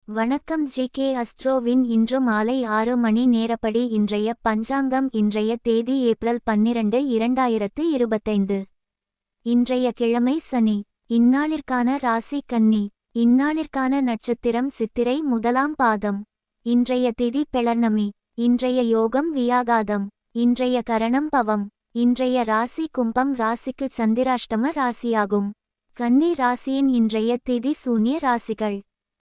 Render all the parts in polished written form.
வணக்கம் ஜி.கே. அஸ்ட்ரோவின் இன்று மாலை 6 மணி நேரப்படி இன்றைய பஞ்சாங்கம். இன்றைய தேதி ஏப்ரல் 12, 2025. இன்றைய கிழமை சனி. இந்நாளிற்கான ராசி கன்னி. இந்நாளிற்கான நட்சத்திரம் சித்திரை முதலாம் பாதம். இன்றைய திதி பெளர்ணமி. இன்றைய யோகம் வியாகாதம். இன்றைய கரணம் பவம். இன்றைய ராசி கும்பம். ராசிக்கு சந்திராஷ்டம ராசியாகும். கன்னி ராசியின் இன்றைய திதி சூன்ய ராசிகள்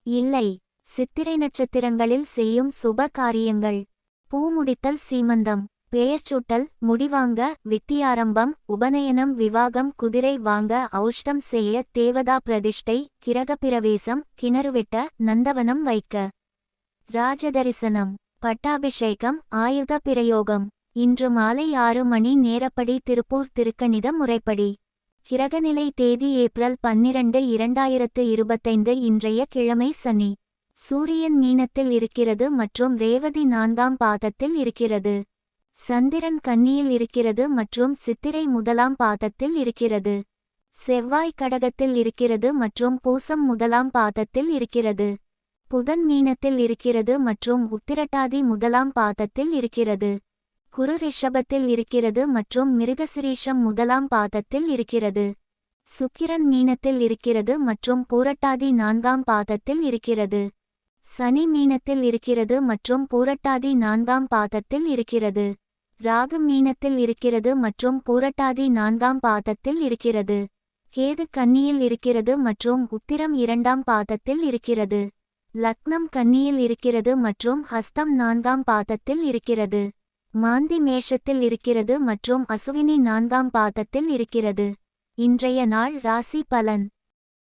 இல்லை. சித்திரை நட்சத்திரங்களில் செய்யும் சுப காரியங்கள்: பூமுடித்தல், சீமந்தம், பெயர்ச்சூட்டல், முடிவாங்க, வித்தியாரம்பம், உபநயனம், விவாகம், குதிரை வாங்க, ஔஷ்டம் செய்ய, தேவதா பிரதிஷ்டை, கிரகப்பிரவேசம், கிணறுவெட்ட, நந்தவனம் வைக்க, ராஜதரிசனம், பட்டாபிஷேகம், ஆயுத பிரயோகம். இன்று மாலை 6 மணி நேரப்படி திருப்பூர் திருக்கணித முறைப்படி. கிரகநிலை தேதி ஏப்ரல் 12, 2025. இன்றைய கிழமை சனி. சூரியன் மீனத்தில் இருக்கிறது மற்றும் ரேவதி 4ஆம் பாதத்தில் இருக்கிறது. சந்திரன் கன்னியில் இருக்கிறது மற்றும் சித்திரை முதலாம் பாதத்தில் இருக்கிறது. செவ்வாய் கடகத்தில் இருக்கிறது மற்றும் பூசம் முதலாம் பாதத்தில் இருக்கிறது. புதன் மீனத்தில் இருக்கிறது மற்றும் உத்திரட்டாதி முதலாம் பாதத்தில் இருக்கிறது. குரு ரிஷபத்தில் இருக்கிறது மற்றும் மிருகசிரீஷம் முதலாம் பாதத்தில் இருக்கிறது. சுக்கிரன் மீனத்தில் இருக்கிறது மற்றும் பூரட்டாதி 4ஆம் பாதத்தில் இருக்கிறது. சனி மீனத்தில் இருக்கிறது மற்றும் பூரட்டாதி 4ஆம் பாதத்தில் இருக்கிறது. ராகு மீனத்தில் இருக்கிறது மற்றும் பூரட்டாதி 4ஆம் பாதத்தில் இருக்கிறது. கேது கன்னியில் இருக்கிறது மற்றும் உத்திரம் 2ஆம் பாதத்தில் இருக்கிறது. லக்னம் கன்னியில் இருக்கிறது மற்றும் ஹஸ்தம் 4ஆம் பாதத்தில் இருக்கிறது. மாந்தி மேஷத்தில் இருக்கிறது மற்றும் அசுவினி 4ஆம் பாதத்தில் இருக்கிறது. இன்றைய நாள் ராசி பலன்.